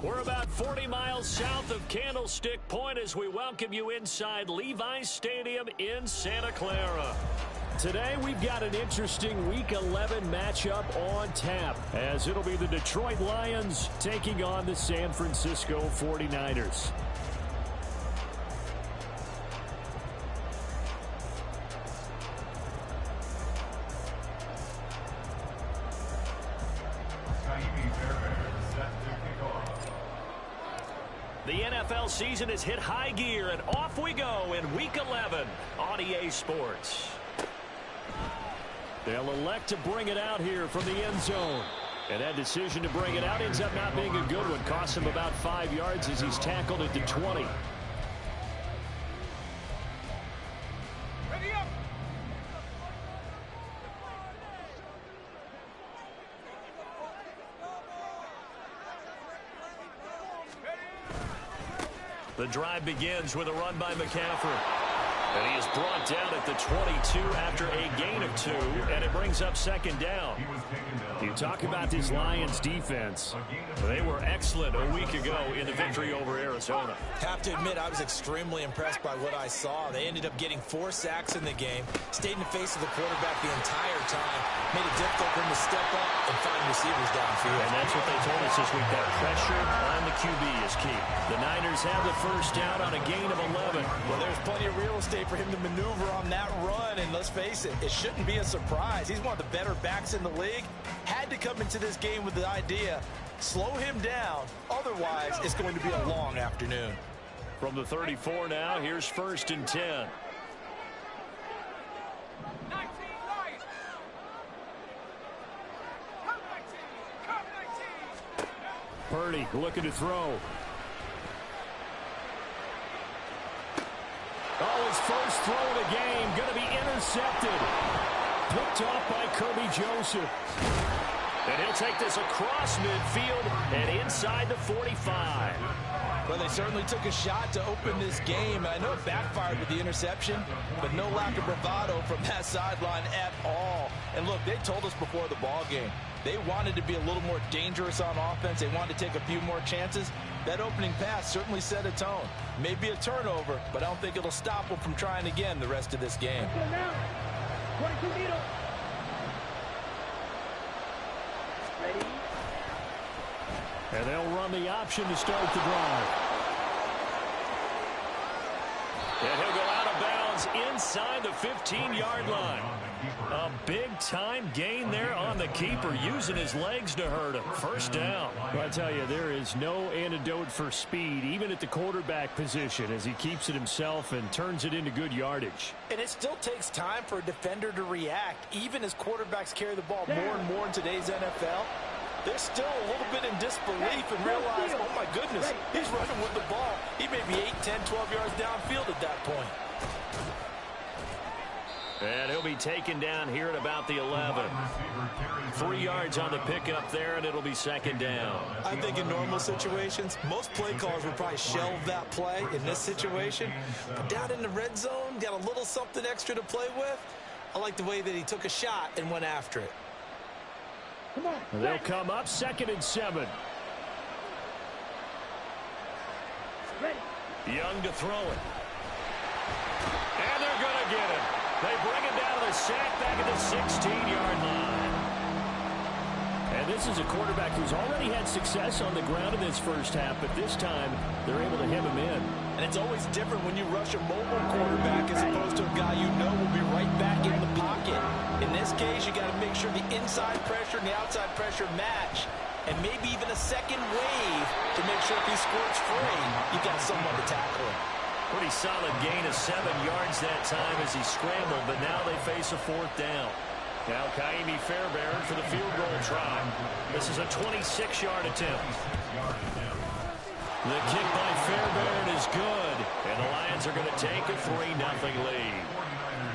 We're about 40 miles south of Candlestick Point as we welcome you inside Levi's Stadium in Santa Clara. Today we've got an interesting Week 11 matchup on tap as it'll be the Detroit Lions taking on the San Francisco 49ers. The NFL season has hit high gear, and off we go in Week 11 on EA Sports. They'll elect to bring it out here from the end zone. And that decision to bring it out ends up not being a good one. Costs him about 5 yards as he's tackled at the 20. Ready up. The drive begins with a run by McCaffrey. And he is brought down at the 22 after a gain of 2, and it brings up second down. You talk about this Lions defense. They were excellent a week ago in the victory over Arizona. Have to admit, I was extremely impressed by what I saw. They ended up getting 4 sacks in the game, stayed in the face of the quarterback the entire time, made it difficult for him to step up and find receivers downfield. And that's what they told us this week. That pressure on the QB is key. The Niners have the first down on a gain of 11. Well, there's plenty of real estate for him to maneuver on that run, and let's face it, it shouldn't be a surprise. He's one of the better backs in the league. Had to come into this game with the idea, slow him down, otherwise it's going to be a long afternoon. From the 34 now, here's first and 10. 19 Lions. Come 19. Purdy looking to throw. Oh, his first throw of the game going to be intercepted. Picked off by Kirby Joseph. And he'll take this across midfield and inside the 45. Well, they certainly took a shot to open this game. I know it backfired with the interception, but no lack of bravado from that sideline at all. And look, they told us before the ball game, they wanted to be a little more dangerous on offense. They wanted to take a few more chances. That opening pass certainly set a tone. Maybe a turnover, but I don't think it'll stop them from trying again the rest of this game. 22 needle. Ready? And they'll run the option to start the drive. And he'll go out of bounds inside the 15-yard line. A big-time gain there on the keeper, using his legs to hurt him. First down. Well, I tell you, there is no antidote for speed, even at the quarterback position, as he keeps it himself and turns it into good yardage. And it still takes time for a defender to react, even as quarterbacks carry the ball more and more in today's NFL. They're still a little bit in disbelief and realize, oh my goodness, he's running with the ball. He may be 8, 10, 12 yards downfield at that point. And he'll be taken down here at about the 11. 3 yards on the pickup there, and it'll be second down. I think in normal situations, most play callers would probably shelve that play in this situation. But down in the red zone, got a little something extra to play with. I like the way that he took a shot and went after it. Come on. They'll come up 2nd and 7. Ready. Young to throw it. And they're going to get him. They bring him down to the sack back at the 16-yard line. And this is a quarterback who's already had success on the ground in this first half, but this time they're able to hem him in. And it's always different when you rush a mobile quarterback as opposed to a guy you know will be right back in the pocket. In this case, you got to make sure the inside pressure and the outside pressure match. And maybe even a second wave to make sure if he squirts free, you got someone to tackle him. Pretty solid gain of 7 yards that time as he scrambled, but now they face a 4th down. Now Kaimi Fairbairn for the field goal try. This is a 26-yard attempt. The kick by Fairbairn is good, and the Lions are going to take a 3-0 lead.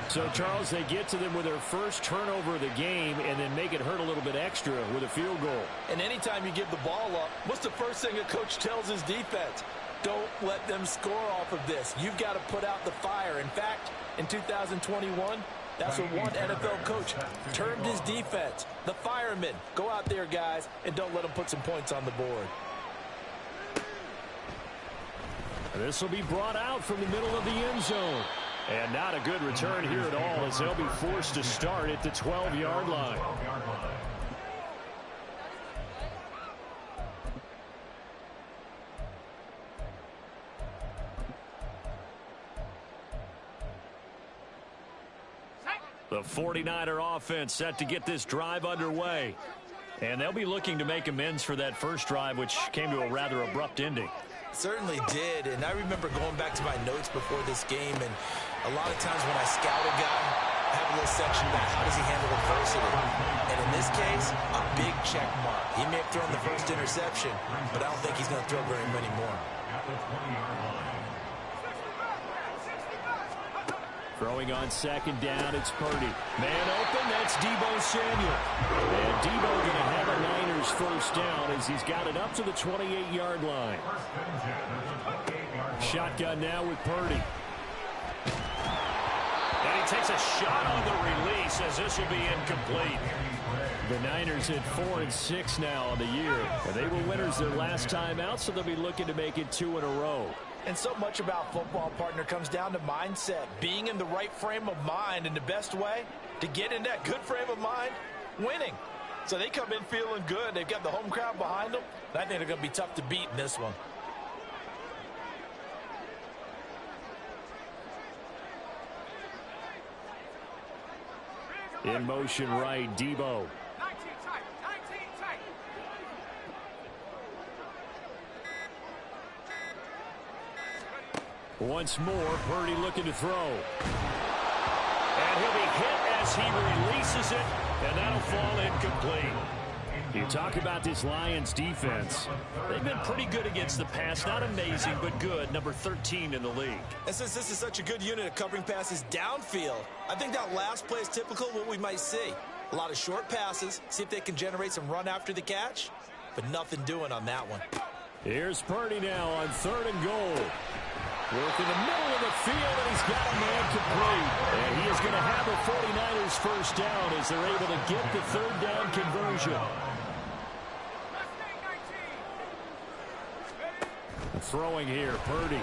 So, Charles, they get to them with their first turnover of the game and then make it hurt a little bit extra with a field goal. And anytime you give the ball up, what's the first thing a coach tells his defense? Don't let them score off of this. You've got to put out the fire. In fact, in 2021, that's what one NFL coach termed his defense. The firemen. Go out there, guys, and don't let them put some points on the board. This will be brought out from the middle of the end zone. And not a good return here at all, as they'll be forced to start at the 12-yard line. The 49er offense set to get this drive underway. And they'll be looking to make amends for that first drive, which came to a rather abrupt ending. Certainly did, and I remember going back to my notes before this game, and a lot of times when I scout a guy, I have a little section about how does he handle adversity. And in this case, a big check mark. He may have thrown the first interception, but I don't think he's going to throw very many more. Throwing on second down, it's Purdy. Man open, that's Deebo Samuel. And Deebo going to have a Niners first down as he's got it up to the 28-yard line. Shotgun now with Purdy. And he takes a shot on the release as this will be incomplete. The Niners at 4-6 now on the year. And they were winners their last time out, so they'll be looking to make it 2 in a row. And so much about football, partner, comes down to mindset, being in the right frame of mind, and the best way to get in that good frame of mind, winning. So they come in feeling good. They've got the home crowd behind them. And I think they're going to be tough to beat in this one. In motion right, Deebo. Once more, Purdy looking to throw. And he'll be hit as he releases it, and that'll fall incomplete. You talk about this Lions defense. They've been pretty good against the pass. Not amazing, but good. Number 13 in the league. And since this is such a good unit of covering passes downfield, I think that last play is typical of what we might see. A lot of short passes, see if they can generate some run after the catch, but nothing doing on that one. Here's Purdy now on 3rd and goal. Work in the middle of the field, and he's got a man complete. And he is going to have the 49ers first down as they're able to get the 3rd down conversion. Throwing here, Purdy.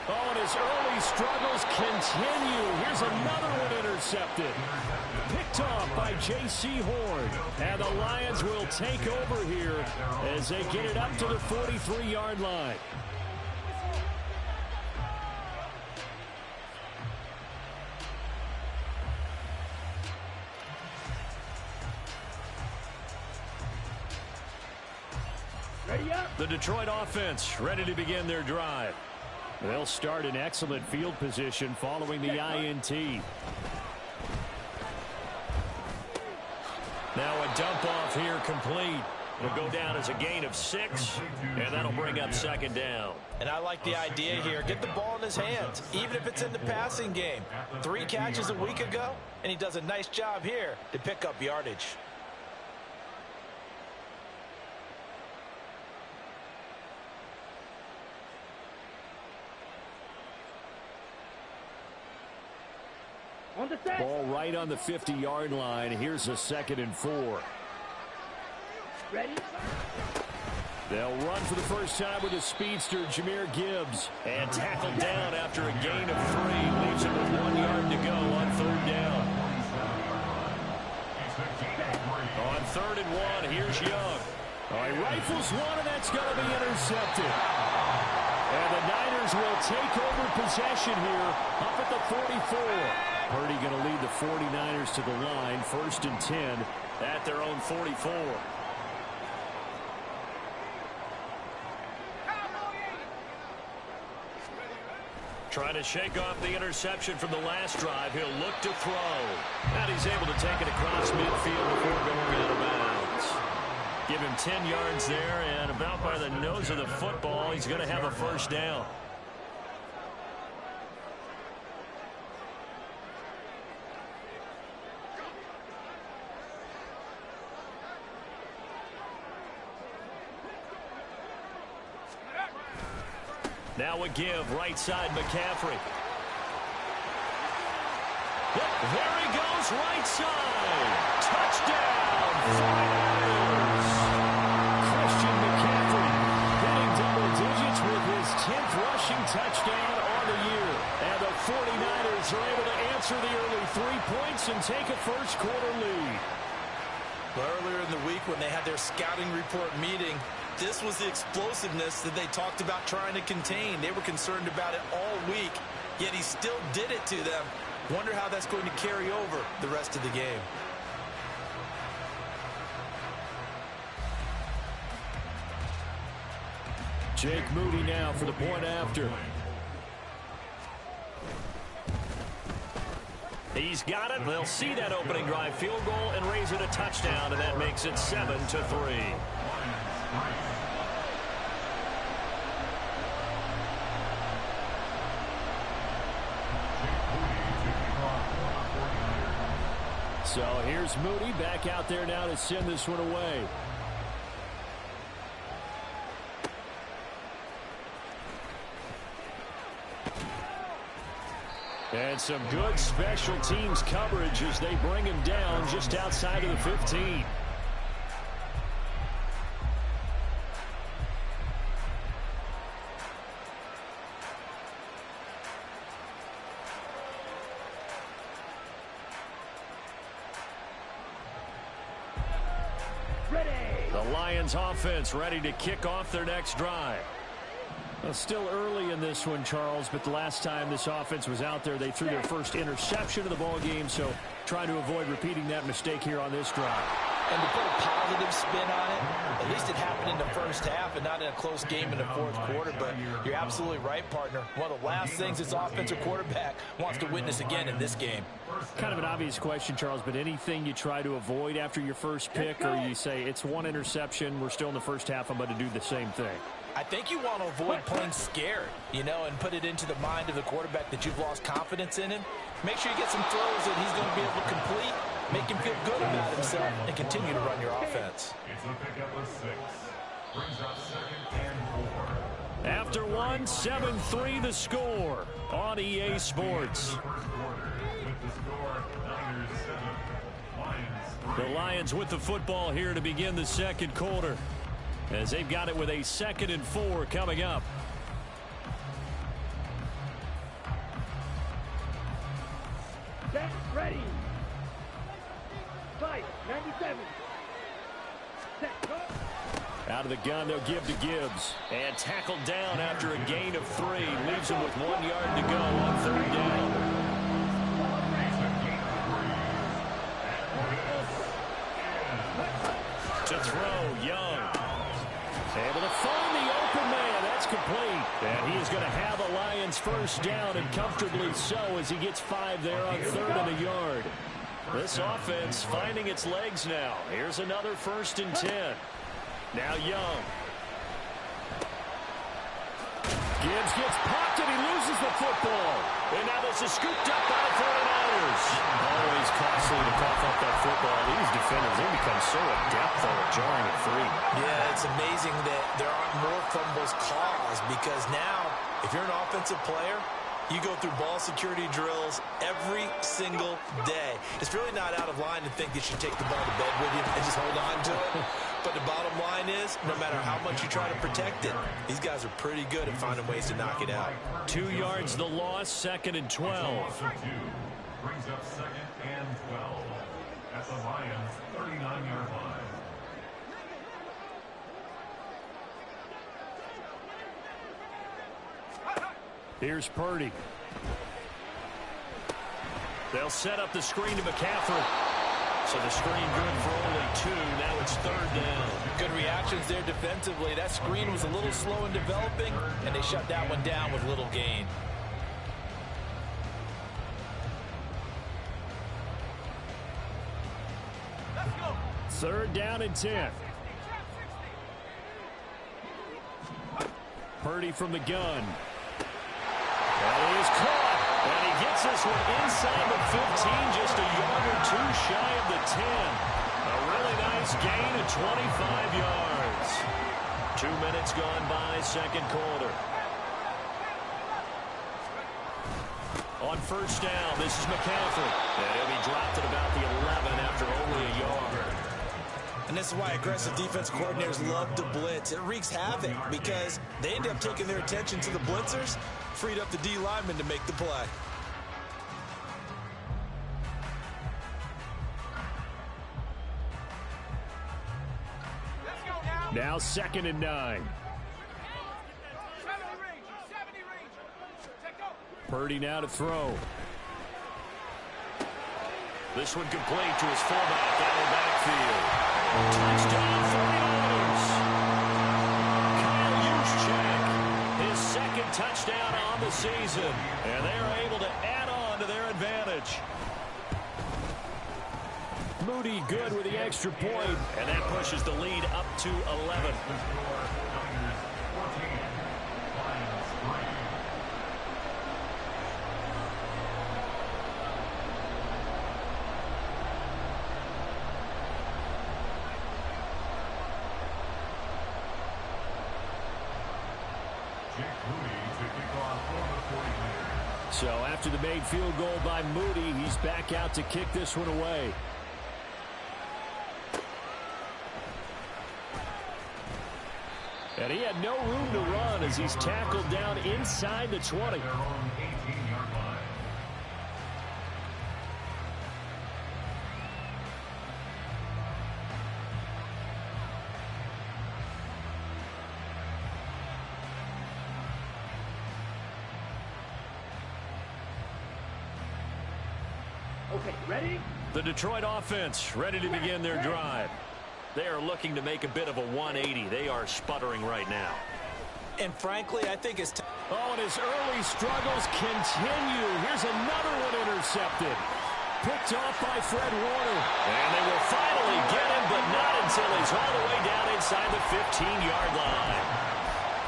Oh, and his early struggles continue. Here's another one intercepted. Picked off by J.C. Horn. And the Lions will take over here as they get it up to the 43-yard line. Ready up. The Detroit offense ready to begin their drive. They'll start in excellent field position following the INT. Now a dump off here complete. It'll go down as a gain of 6, and that'll bring up 2nd down. And I like the idea here. Get the ball in his hands, even if it's in the passing game. 3 catches a week ago, and he does a nice job here to pick up yardage. On the set. Ball right on the 50-yard line. Here's a 2nd and 4. Ready. They'll run for the first time with a speedster, Jahmyr Gibbs. And tackled down after a gain of 3. Leaves him with 1 yard to go on 3rd down. On 3rd and 1, here's Young. All right, rifles one, and that's going to be intercepted. And the Niners will take over possession here up at the 44. Purdy going to lead the 49ers to the line, 1st and 10 at their own 44. Trying to shake off the interception from the last drive. He'll look to throw. And he's able to take it across midfield before going out of bounds. Give him 10 yards there, and about by the nose of the football, he's going to have a first down. Now a give, right side McCaffrey. Yep, there he goes, right side. Touchdown, 49ers. Christian McCaffrey getting double rushing touchdown on the year. And the 49ers are able to answer the early 3 points and take a first-quarter lead. Well, earlier in the week when they had their scouting report meeting, this was the explosiveness that they talked about trying to contain. They were concerned about it all week, yet he still did it to them. Wonder how that's going to carry over the rest of the game. Jake Moody now for the point after. He's got it. They'll see that opening drive field goal and raise it a touchdown, and that makes it 7-3. So here's Moody back out there now to send this one away. And some good special teams coverage as they bring him down just outside of the 15. The Lions offense ready to kick off their next drive. Well, still early in this one, Charles, but the last time this offense was out there, they threw their first interception of the ball game, so trying to avoid repeating that mistake here on this drive. And to put a positive spin on it, at least it happened in the first half and not in a close game in the fourth quarter, but you're absolutely right, partner. One of the last things this offensive quarterback wants to witness again in this game. Kind of an obvious question, Charles, but anything you try to avoid after your first pick, or you say it's one interception, we're still in the first half, I'm going to do the same thing? I think you want to avoid playing scared, you know, and put it into the mind of the quarterback that you've lost confidence in him. Make sure you get some throws that he's going to be able to complete, make him feel good about himself, and continue to run your offense. It's a pickup of 6. Brings up 2nd and 4. After one, 7-3 the score on EA Sports. The Lions with the football here to begin the second quarter, as they've got it with a 2nd and 4 coming up. Set, ready. Fight, 97. Set, go. Out of the gun, they'll give to Gibbs. And tackled down after a gain of 3. Leaves him with 1 yard to go on 3rd down. To throw, Young. Able to find the open man. That's complete. And he is going to have a Lions first down, and comfortably so, as he gets 5 there on 3rd and a yard. This offense finding its legs now. Here's another 1st and 10. Now Young. Gibbs gets popped and he loses the football. And now this is scooped up by the 49ers. Always costly to cough up that football. These defenders, they become so adept though at jarring it free. Yeah, it's amazing that there aren't more fumbles caused, because now, if you're an offensive player, you go through ball security drills every single day. It's really not out of line to think that you take the ball to bed with you and just hold on to it. But the bottom line is, no matter how much you try to protect it, these guys are pretty good at finding ways to knock it out. 2 yards the loss, 2nd and 12. Brings up 2nd and 12 at the Lions 39-yard line. Here's Purdy. They'll set up the screen to McCaffrey. So the screen good for only 2. Now it's 3rd down. Good reactions there defensively. That screen was a little slow in developing, and they shut that one down with little gain. Let's go. 3rd down and 10. Purdy from the gun. And he is caught. And he gets this one inside the 15, just a yard or 2 shy of the 10. A really nice gain of 25 yards. 2 minutes gone by, second quarter. On first down, this is McCaffrey. And he'll be dropped at about the 11 after only a yard. And this is why aggressive defense coordinators love to blitz. It wreaks havoc because they end up taking their attention to the blitzers, freed up the D lineman to make the play. Now 2nd and 9. Purdy now to throw. This one complete to his fullback out of the backfield. Touchdown 49ers. Kyle Juszczyk, his 2nd touchdown on the season. And they're able to add on to their advantage. Moody good with the extra point. And that pushes the lead up to 11. So after the made field goal by Moody, he's back out to kick this one away. And he had no room to run as he's tackled down inside the 20. Okay, ready? The Detroit offense ready to begin their drive. They are looking to make a bit of a 180. They are sputtering right now. And frankly, I think it's Oh, and his early struggles continue. Here's another one intercepted. Picked off by Fred Warner. And they will finally get him, but not until he's all the way down inside the 15-yard line.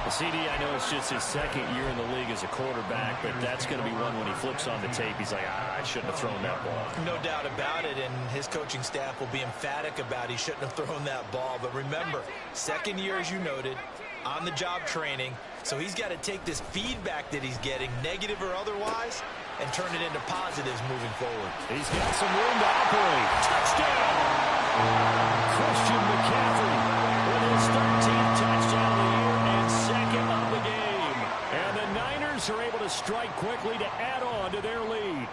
The CD, I know it's just his 2nd year in the league as a quarterback, but that's going to be one when he flips on the tape. He's like, I shouldn't have thrown that ball. no doubt about it, and his coaching staff will be emphatic about he shouldn't have thrown that ball. But remember, 2nd year, as you noted, on-the-job training, so he's got to take this feedback that he's getting, negative or otherwise, and turn it into positives moving forward. He's got some room to operate. Touchdown! Christian McCaffrey with his 13th touchdown of the year and 2nd of the game. And the Niners are able to strike quickly to add on to their lead.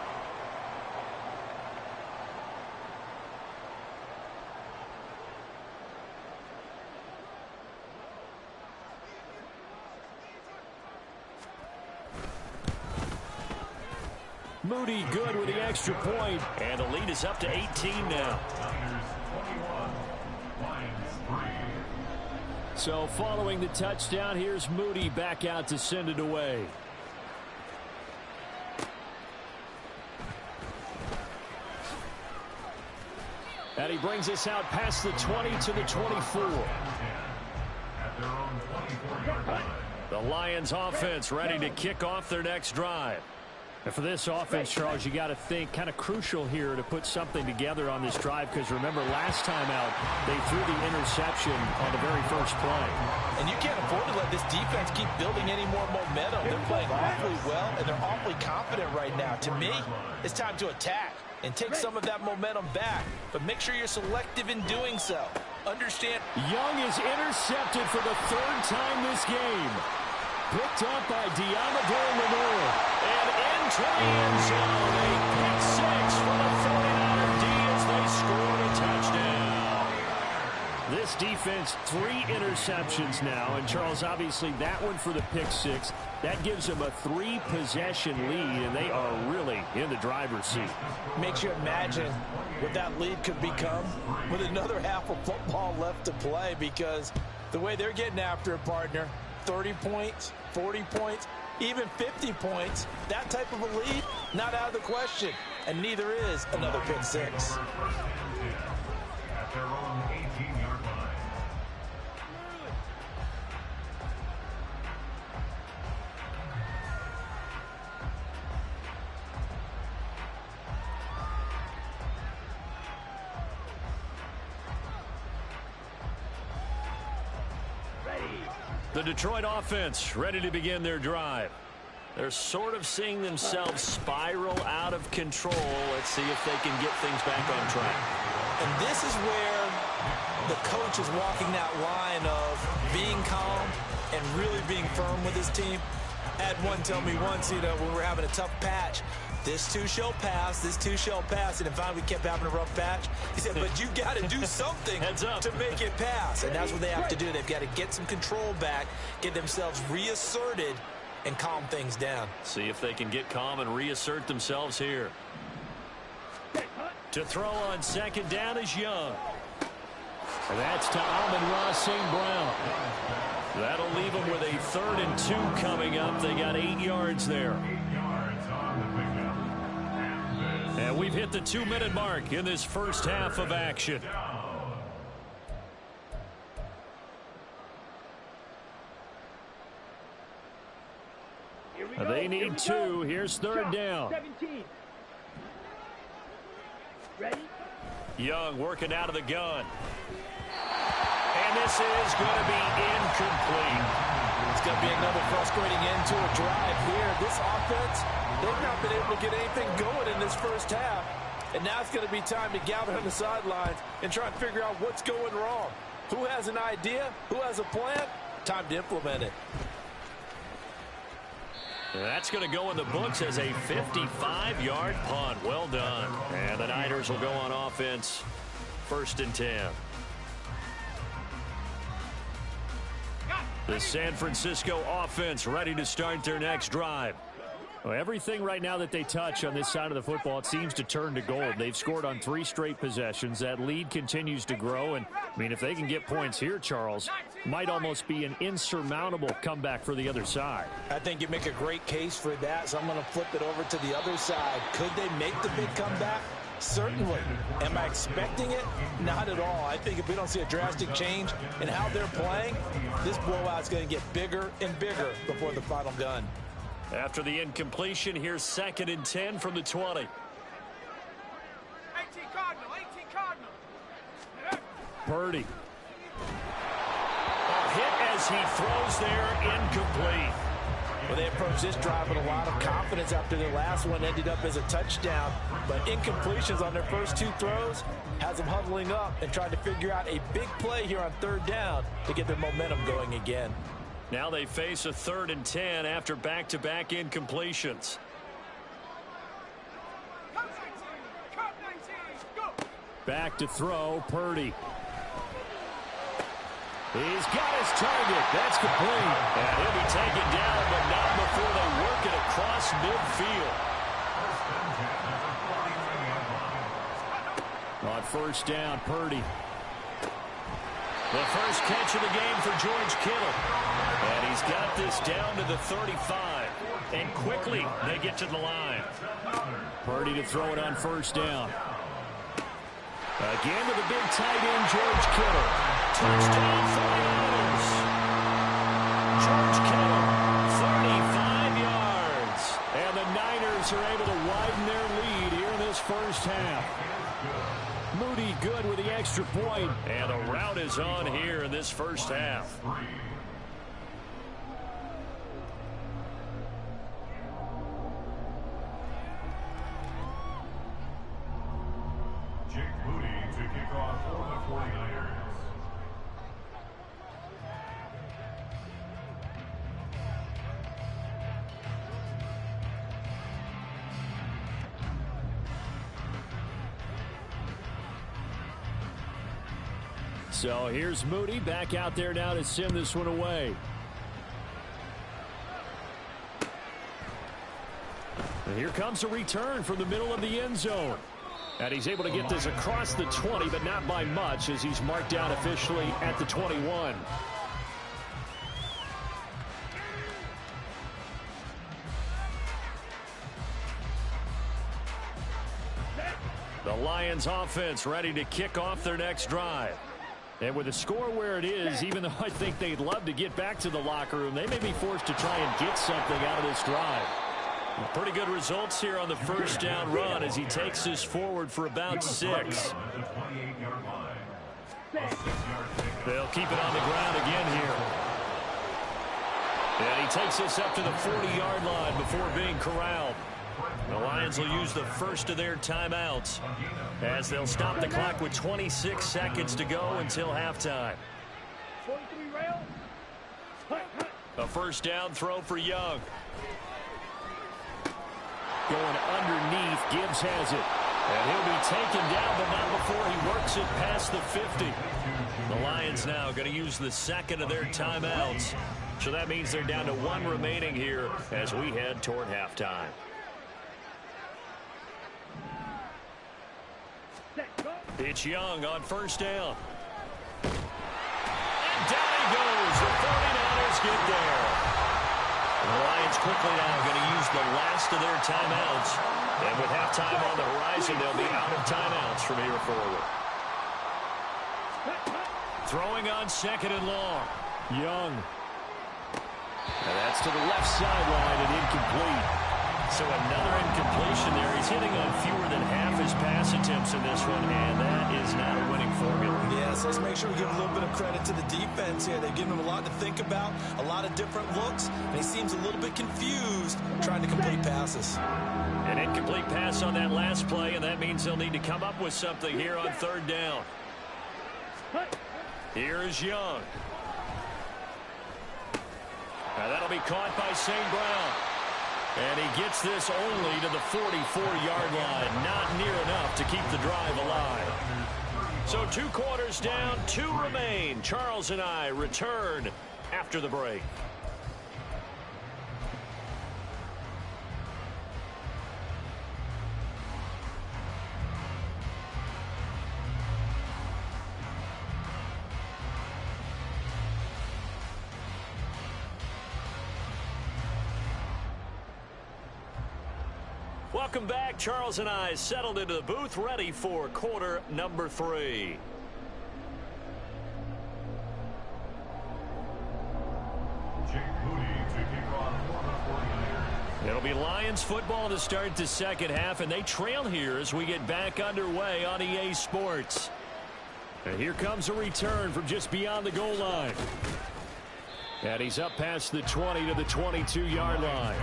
Moody good with the extra point, and the lead is up to 18 now. So following the touchdown, here's Moody back out to send it away. And he brings us out past the 20 to the 24. The Lions offense ready to kick off their next drive. And for this offense, Charles, you got to think kind of crucial here to put something together on this drive, because remember last time out they threw the interception on the very first play. And you can't afford to let this defense keep building any more momentum. They're playing awfully well, and they're awfully confident right now. To me, it's time to attack and take some of that momentum back. But make sure you're selective in doing so. Understand. Young is intercepted for the 3rd time this game. Picked up by Diamador Lenore. And into the end zone. A pick 6 for the 49er D as they scored a touchdown. This defense, 3 interceptions now. And Charles, obviously that one for the pick 6. That gives them a 3-possession lead, and they are really in the driver's seat. Makes you imagine what that lead could become with another half of football left to play, because the way they're getting after it, partner, 30 points, 40 points, even 50 points, that type of a lead, not out of the question. And neither is another pick 6. At their own 18-yard line. The Detroit offense ready to begin their drive. They're sort of seeing themselves spiral out of control. Let's see if they can get things back on track. And this is where The coach is walking that line of being calm and really being firm with his team. I had one tell me once, when we're having a tough patch, this too shall pass, this too shall pass. And if we kept having a rough patch, he said, but you got to do something to make it pass. And that's what they have to do. They've got to get some control back, get themselves reasserted, and calm things down. See if they can get calm and reassert themselves here. To throw on second down is Young. And that's to Amon-Ra St. Brown. That'll leave them with a 3rd and 2 coming up. They got 8 yards there. And we've hit the 2-minute mark in this first half of action. They need 2. Here's 3rd down. 17. Ready? Young working out of the gun. And this is going to be incomplete. It's going to be another frustrating end to a drive here. This offense, they've not been able to get anything going in this first half. And now it's going to be time to gather on the sidelines and try and figure out what's going wrong. Who has an idea? Who has a plan? Time to implement it. That's going to go in the books as a 55-yard punt. Well done. And the Niners will go on offense. 1st and 10. The San Francisco offense ready to start their next drive. Well, everything right now that they touch on this side of the football, it seems to turn to gold. They've scored on 3 straight possessions. That lead continues to grow. And, I mean, if they can get points here, Charles, might almost be an insurmountable comeback for the other side. I think you make a great case for that, so I'm going to flip it over to the other side. Could they make the big comeback? Certainly. Am I expecting it? Not at all. I think if we don't see a drastic change in how they're playing, this blowout's going to get bigger and bigger before the final gun. After the incompletion, here's 2nd and 10 from the 20. 18 Cardinal, 18 Cardinal. Purdy. A hit as he throws there, incomplete. Well, they approached this drive with a lot of confidence after their last one ended up as a touchdown. But incompletions on their first 2 throws has them huddling up and trying to figure out a big play here on 3rd down to get their momentum going again. Now they face a 3rd and 10 after back-to-back incompletions. Back to throw, Purdy. He's got his target. That's complete. And he'll be taken down, but not before they work it across midfield. On 1st down, Purdy. The first catch of the game for George Kittle. And he's got this down to the 35. And quickly they get to the line. Purdy to throw it on 1st down. Again to the big tight end, George Kittle. Touchdown for the Niners. George Kittle, 35 yards. And the Niners are able to widen their lead here in this first half. Moody good with the extra point. And the route is on here in this first half. Jake Moody to kick off for the 49ers. So here's Moody back out there now to send this one away. And here comes a return from the middle of the end zone. And he's able to get this across the 20, but not by much as he's marked down officially at the 21. The Lions offense ready to kick off their next drive. And with the score where it is, even though I think they'd love to get back to the locker room, they may be forced to try and get something out of this drive. Pretty good results here on the first down run as he takes this forward for about 6. They'll keep it on the ground again here. And he takes this up to the 40-yard line before being corralled. The Lions will use the first of their timeouts as they'll stop the clock with 26 seconds to go until halftime. A first down throw for Young. Going underneath, Gibbs has it. And he'll be taken down, but not before he works it past the 50. The Lions now going to use the second of their timeouts. So that means they're down to one remaining here as we head toward halftime. It's Young on first down. And down he goes. The 49ers get there. The Lions quickly now going to use the last of their timeouts. And with halftime on the horizon, they'll be out of timeouts from here forward. Throwing on second and long. Young. And that's to the left sideline and incomplete. So another incompletion there. He's hitting on fewer than half his pass attempts in this one, and that is not a winning formula. Yes, let's make sure we give a little bit of credit to the defense here. They've given him a lot to think about, a lot of different looks, and he seems a little bit confused trying to complete passes. An incomplete pass on that last play, and that means they'll need to come up with something here on third down. Here is Young. Now that'll be caught by St. Brown. And he gets this only to the 44-yard line. Not near enough to keep the drive alive. So 2 quarters down, 2 remain. Charles and I return after the break. Welcome back. Charles and I settled into the booth, ready for quarter number 3. It'll be Lions football to start the second half, and they trail here as we get back underway on EA Sports. And here comes a return from just beyond the goal line. And he's up past the 20 to the 22-yard line.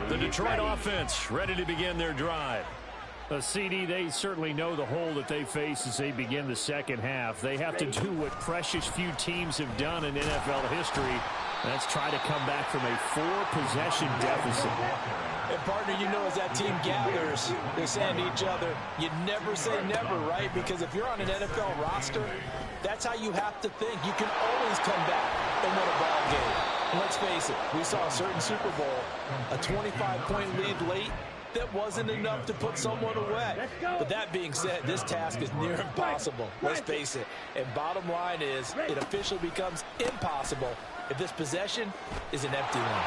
The Detroit offense ready to begin their drive. CD, they certainly know the hole that they face as they begin the second half. They have to do what precious few teams have done in NFL history. That's try to come back from a 4-possession deficit. And partner, you know, as that team gathers, they're saying to each other, you never say never, right? Because if you're on an NFL roster, that's how you have to think. You can always come back and win a ball game. And let's face it, we saw a certain Super Bowl, a 25-point lead late. That wasn't enough to put someone away. But that being said, this task is near impossible. Let's face it. And bottom line is, it officially becomes impossible if this possession is an empty one.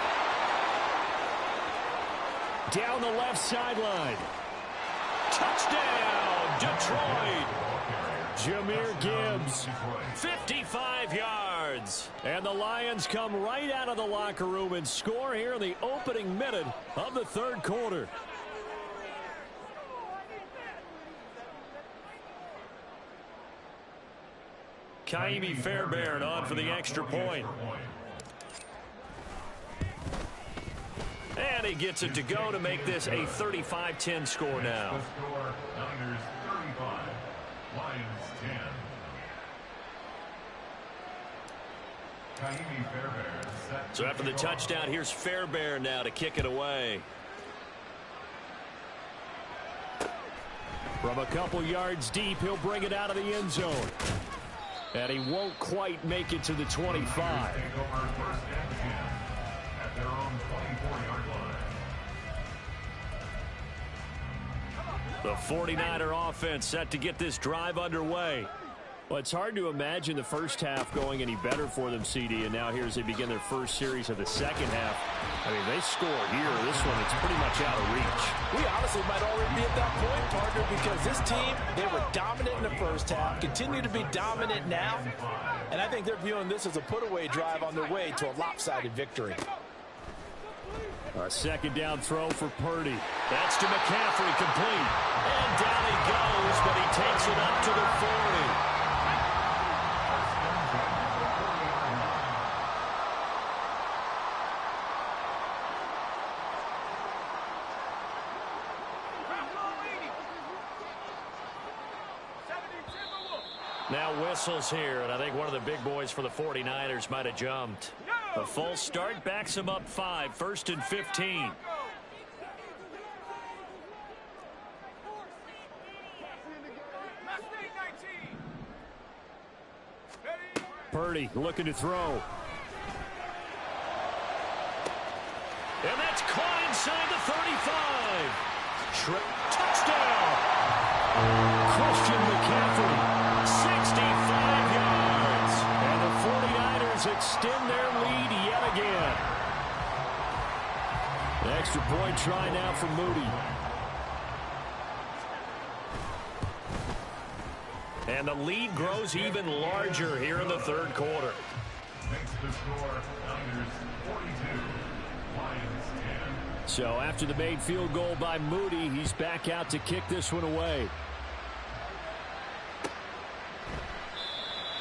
Down the left sideline. Touchdown, Detroit. Jahmyr Gibbs, 55 yards. And the Lions come right out of the locker room and score here in the opening minute of the third quarter. Kaimi Fairbairn on for the extra point. And he gets it to go to make this a 35-10 score now. Niners 35, Lions 10. Kaimi Fairbairn set. So after the touchdown, here's Fairbairn now to kick it away. From a couple yards deep, he'll bring it out of the end zone. And he won't quite make it to the 25. Take over first and 10 at their own 24-yard line. The 49er offense set to get this drive underway. Well, it's hard to imagine the first half going any better for them, CD, and now here as they begin their first series of the second half. I mean, they score here. This one, it's pretty much out of reach. We honestly might already be at that point, partner, because this team, they were dominant in the first half, continue to be dominant now, and I think they're viewing this as a put-away drive on their way to a lopsided victory. A second down throw for Purdy. That's to McCaffrey, complete. And down he goes, but he takes it up to the 40. Now whistles here, and I think one of the big boys for the 49ers might have jumped. A full start backs him up 5, 1st and 15. Purdy looking to throw. And that's caught inside the 35. Touchdown! Christian McCaffrey, 65 yards. And the 49ers extend their lead yet again. The extra point try now for Moody. And the lead grows even larger here in the third quarter. Makes the score Niners 42, Lions 10. So after the made field goal by Moody, he's back out to kick this one away.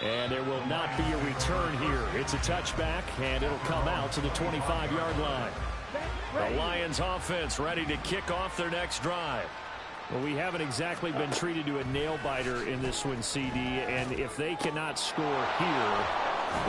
And there will not be a return here. It's a touchback, and it'll come out to the 25-yard line. The Lions offense ready to kick off their next drive. Well, we haven't exactly been treated to a nail-biter in this one, CD, and if they cannot score here,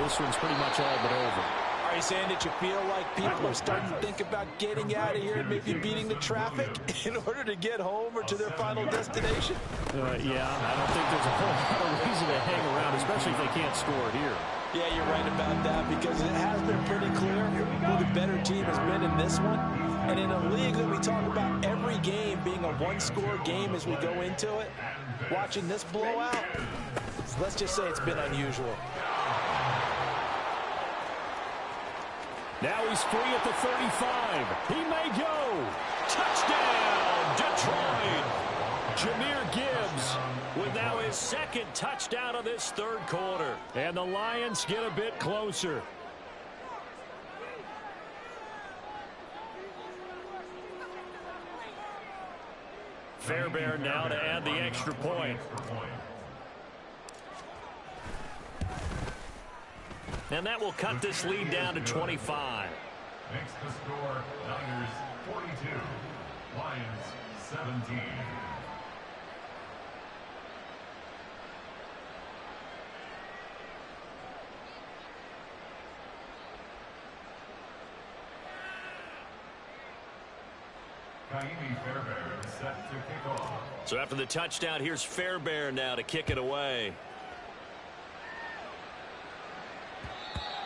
this one's pretty much all but over. Are you saying that you feel like people are starting to think about getting out of here and maybe beating the traffic in order to get home or to their final destination? Yeah, I don't think there's a whole lot of reason to hang around, especially if they can't score here. Yeah, you're right about that, because it has been pretty clear who the better team has been in this one. And in a league that we talk about every game being a one-score game as we go into it, watching this blowout, let's just say it's been unusual. Now he's free at the 35. He may go. Touchdown, Detroit. Jahmyr Gibbs with now his second touchdown of this third quarter. And the Lions get a bit closer. Fairbairn now to add the extra point. And that will cut this lead down to 25. Makes the score Niners 42, Lions 17. Fairbairn set to kick off. So after the touchdown, here's Fairbairn now to kick it away.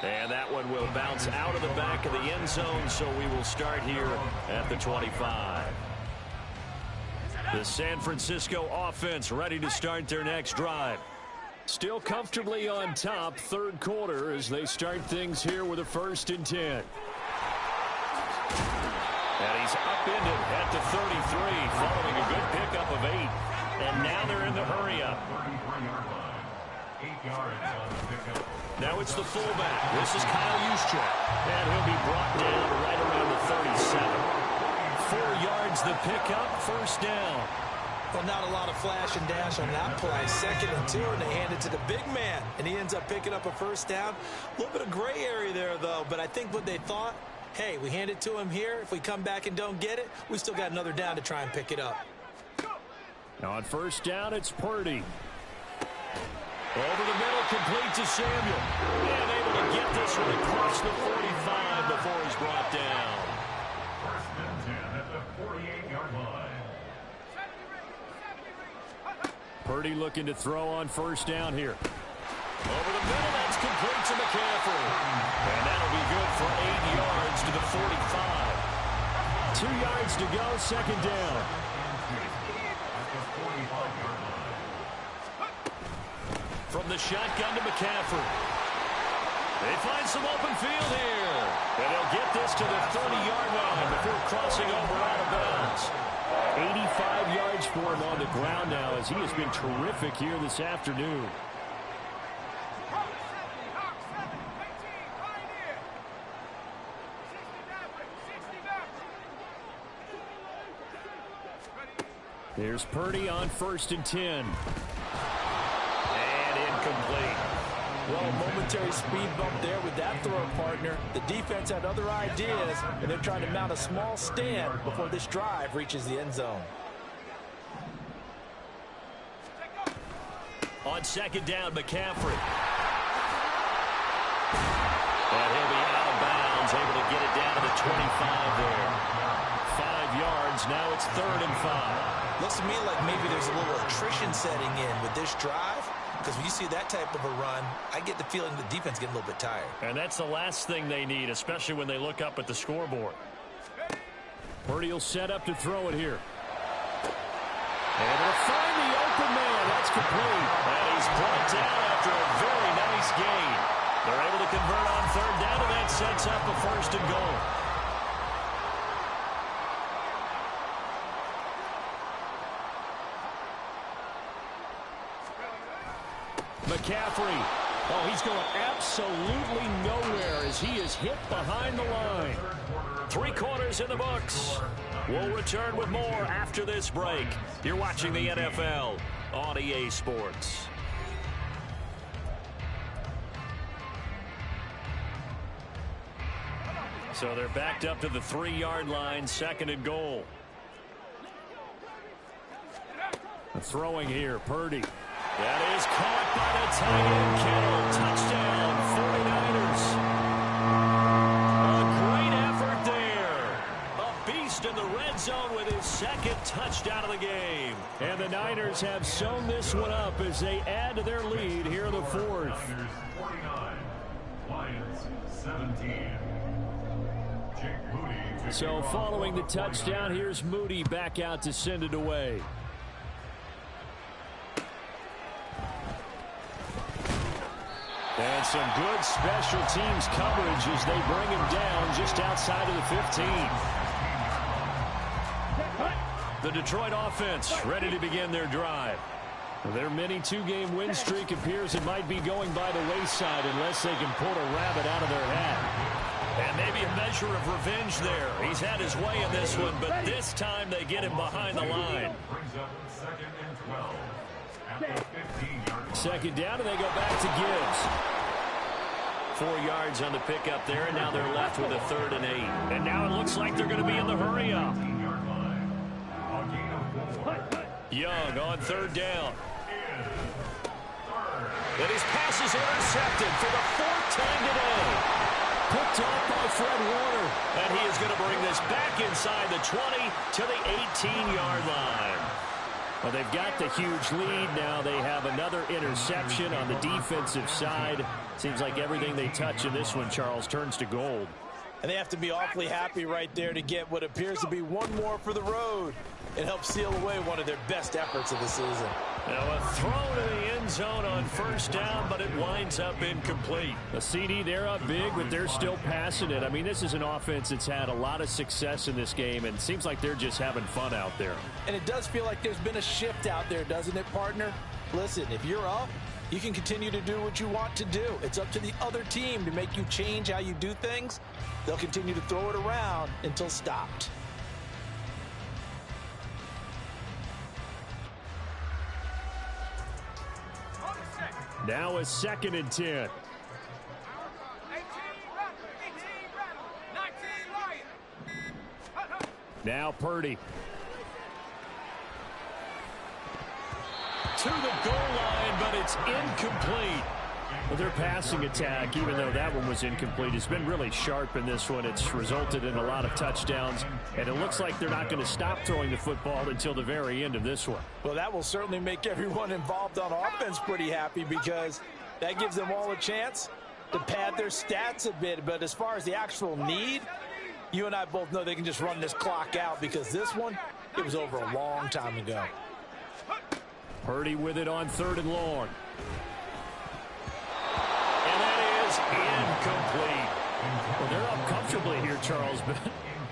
And that one will bounce out of the back of the end zone, so we will start here at the 25. The San Francisco offense ready to start their next drive. Still comfortably on top, third quarter, as they start things here with a 1st and 10. And he's upended at the 33, following a good pickup of 8. And now they're in the hurry-up. 33-yard line. 8 yards on the pickup. Now it's the fullback. This is Kyle Juszczyk. And he'll be brought down right around the 37. 4 yards the pickup, 1st down. Well, not a lot of flash and dash on that play. 2nd and 2, and they hand it to the big man. And he ends up picking up a 1st down. A little bit of gray area there, though. But I think what they thought, hey, we hand it to him here. If we come back and don't get it, we still got another down to try and pick it up. Now on 1st down, it's Purdy. Over the middle, complete to Samuel. And able to get this one across the 45 before he's brought down. 1st and 10 at the 48-yard line. Purdy looking to throw on 1st down here. Over the middle, that's complete to McCaffrey. And that'll be good for 8 yards to the 45. 2 yards to go, 2nd down. From the shotgun to McCaffrey. They find some open field here. And they'll get this to the 30-yard line before crossing over out of bounds. 85 yards for him on the ground now, as he has been terrific here this afternoon. There's Purdy on 1st and 10. And incomplete. Well, a momentary speed bump there with that throw partner. The defense had other ideas, and they're trying to mount a small stand before this drive reaches the end zone. On second down, McCaffrey. And he'll be out of bounds, able to get it down to the 25 there. 5 yards, now it's 3rd and 5. Looks to me like maybe there's a little attrition setting in with this drive, because when you see that type of a run, I get the feeling the defense getting a little bit tired. And that's the last thing they need, especially when they look up at the scoreboard. Purdy will set up to throw it here. And he'll find the open man. That's complete. And he's brought down after a very nice gain. They're able to convert on 3rd down, and that sets up a 1st and goal. McCaffrey. Oh, he's going absolutely nowhere as he is hit behind the line. 3 quarters in the books. We'll return with more after this break. You're watching the NFL on EA Sports. So they're backed up to the 3-yard line, 2nd and goal. Throwing here, Purdy. That is caught by the tight end, Kittle. Touchdown, 49ers. A great effort there. A beast in the red zone with his 2nd touchdown of the game. And the Niners have sewn this one up as they add to their lead here in the 4th. Niners 49, Lions 17. Jake Moody. So following the touchdown, here's Moody back out to send it away. And some good special teams coverage as they bring him down just outside of the 15. The Detroit offense ready to begin their drive. Their mini 2-game win streak appears it might be going by the wayside unless they can pull a rabbit out of their hat. And maybe a measure of revenge there. He's had his way in this one, but this time they get him behind the line. Brings up 2nd and 12. At the 15-yard line. 2nd down, and they go back to Gibbs. 4 yards on the pickup there, and now they're left with a 3rd and 8. And now it looks like they're going to be in the hurry-up. 15-yard line. A gain of 4. Young on 3rd down. And his pass is intercepted for the 4th time today. Picked off by Fred Warner. And he is going to bring this back inside the 20 to the 18-yard line. Well, they've got the huge lead. Now they have another interception on the defensive side. Seems like everything they touch in this one, Charles, turns to gold. And they have to be awfully happy right there to get what appears to be one more for the road. It helps seal away one of their best efforts of the season. Now a throw to the end zone on 1st down, but it winds up incomplete. The CD, they're up big, but they're still passing it. I mean, this is an offense that's had a lot of success in this game, and it seems like they're just having fun out there. And it does feel like there's been a shift out there, doesn't it, partner? Listen, if you're up, you can continue to do what you want to do. It's up to the other team to make you change how you do things. They'll continue to throw it around until stopped. Now a 2nd and 10. 18 Rebel, 19 Lion. Now Purdy. To the goal line, but it's incomplete. Well, their passing attack, even though that one was incomplete, has been really sharp in this one. It's resulted in a lot of touchdowns, and it looks like they're not going to stop throwing the football until the very end of this one. Well, that will certainly make everyone involved on offense pretty happy because that gives them all a chance to pad their stats a bit. But as far as the actual need, you and I both know they can just run this clock out because this one, it was over a long time ago. Purdy with it on 3rd and long. And that is incomplete. Well, they're up comfortably here, Charles, but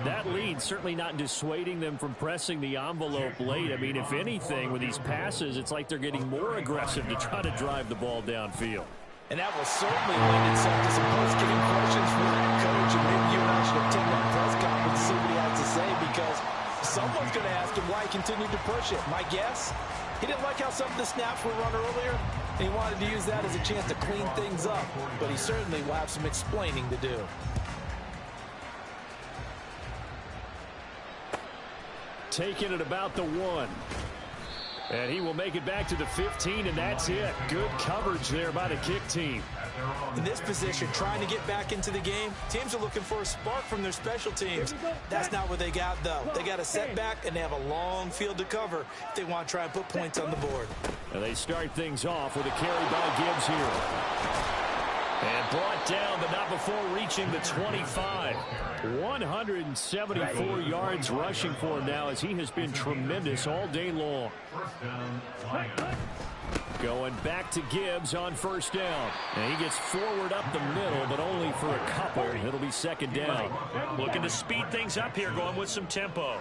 that lead certainly not dissuading them from pressing the envelope late. I mean, if anything, with these passes, it's like they're getting more aggressive to try to drive the ball downfield. And that will certainly lend itself to some post-game questions from that coach. And maybe you and I should attend that press conference to see what he has to say because someone's going to ask him why he continued to push it. My guess, he didn't like how some of the snaps were run earlier, and he wanted to use that as a chance to clean things up. But he certainly will have some explaining to do. Taking it about the 1. And he will make it back to the 15, and that's it. Good coverage there by the kick team. In this position, trying to get back into the game, teams are looking for a spark from their special teams. That's not what they got, though. They got a setback, and they have a long field to cover if they want to try and put points on the board. And they start things off with a carry by Gibbs here. And brought down, but not before reaching the 25. 174 yards rushing for him now as he has been tremendous all day long. Going back to Gibbs on first down. And he gets forward up the middle, but only for a couple. It'll be second down. Looking to speed things up here, going with some tempo.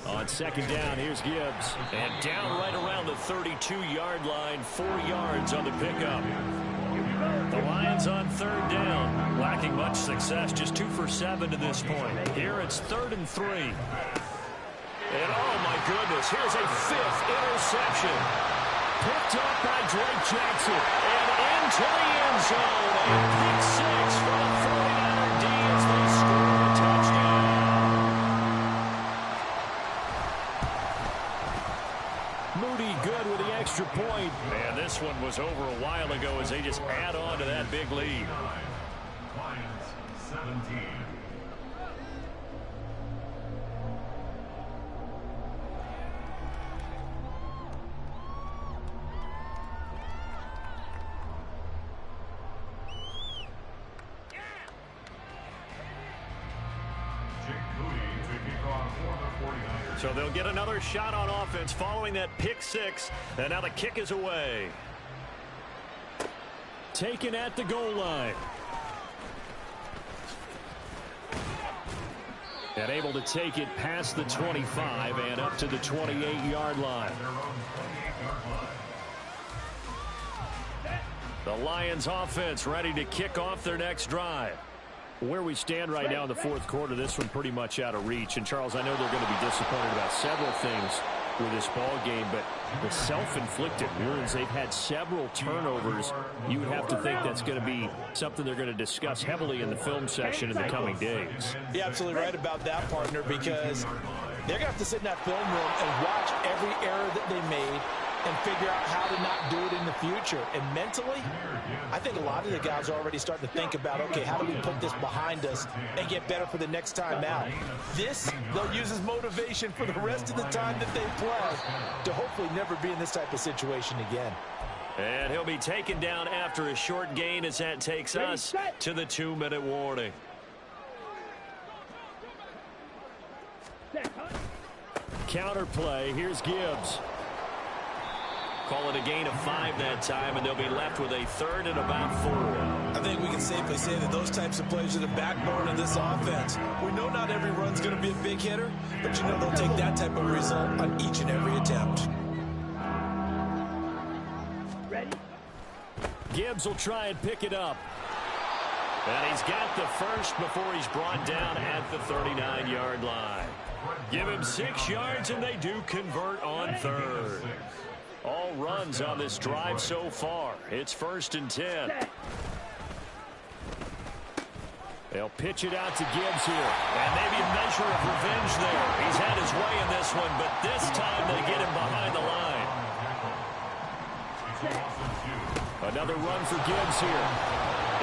On second down, here's Gibbs. And down right around the 32-yard line, 4 yards on the pickup. The Lions on third down. Lacking much success, just 2 for 7 to this point. Here it's 3rd and 3. And oh my goodness, here's a 5th interception. Picked up by Drake Jackson. And into the end zone. A pick 6 for the 49er D as they score a touchdown. Moody good with the extra point. And this one was over a while ago as they just add on to that big lead. Lions 17. So they'll get another shot on offense following that pick 6. And now the kick is away. Taken at the goal line. And able to take it past the 25 and up to the 28-yard line. The Lions offense ready to kick off their next drive. Where we stand right now in the fourth quarter, this one pretty much out of reach. And, Charles, I know they're going to be disappointed about several things with this ball game, but the self-inflicted wounds, they've had several turnovers. You would have to think that's going to be something they're going to discuss heavily in the film section in the coming days. You're absolutely right about that, partner, because they're going to have to sit in that film room and watch every error that they made and figure out how to not do it in the future. And mentally, I think a lot of the guys are already starting to think about, okay, how do we put this behind us and get better for the next time out? This, they'll use as motivation for the rest of the time that they play to hopefully never be in this type of situation again. And he'll be taken down after a short gain as that takes us to the 2-minute warning. Counter play, here's Gibbs. Call it a gain of 5 that time, and they'll be left with a 3rd and about 4. I think we can safely say that those types of plays are the backbone of this offense. We know not every run's going to be a big hitter, but you know they'll take that type of result on each and every attempt. Gibbs will try and pick it up. And he's got the first before he's brought down at the 39-yard line. Give him 6 yards, and they do convert on 3rd. All runs on this drive so far. It's 1st and 10. They'll pitch it out to Gibbs here. And maybe a measure of revenge there. He's had his way in this one, but this time they get him behind the line. Another run for Gibbs here.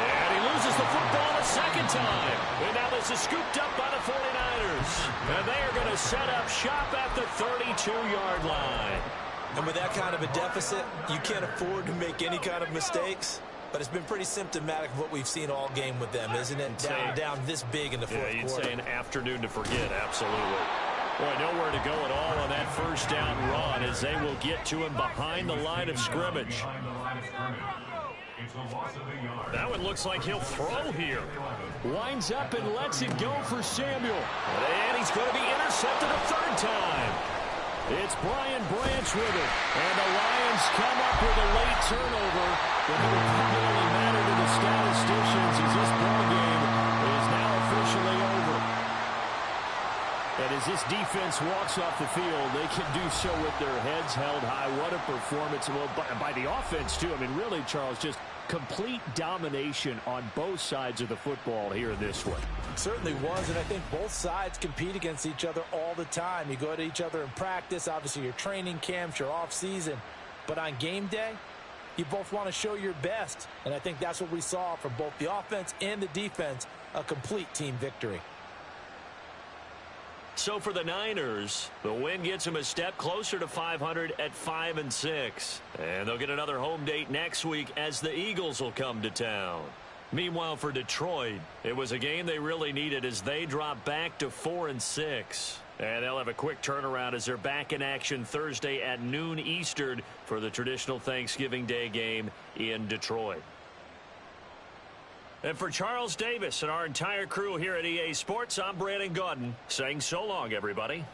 And he loses the football a second time. And now this is scooped up by the 49ers. And they are going to set up shop at the 32-yard line. And with that kind of a deficit, you can't afford to make any kind of mistakes. But it's been pretty symptomatic of what we've seen all game with them, isn't it? Down this big in the fourth quarter. You'd say an afternoon to forget, absolutely. Boy, nowhere to go at all on that first down run as they will get to him behind the line of scrimmage. That one looks like he'll throw here. Winds up and lets it go for Samuel. And he's going to be intercepted a 3rd time. It's Brian Branch with it. And the Lions come up with a late turnover. But it will probably matter to the statisticians as this ball game is now officially over. And as this defense walks off the field, they can do so with their heads held high. What a performance by the offense, too. I mean, really, Charles, just Complete domination on both sides of the football here in this one. It certainly was, and I think both sides compete against each other all the time. You go to each other in practice, obviously your training camps, your off season, but on game day, you both want to show your best, and I think that's what we saw from both the offense and the defense, a complete team victory. So for the Niners, the win gets them a step closer to 500 at 5-6. And they'll get another home date next week as the Eagles will come to town. Meanwhile, for Detroit, it was a game they really needed as they drop back to 4-6. And they'll have a quick turnaround as they're back in action Thursday at noon Eastern for the traditional Thanksgiving Day game in Detroit. And for Charles Davis and our entire crew here at EA Sports, I'm Brandon Gaudin saying so long, everybody.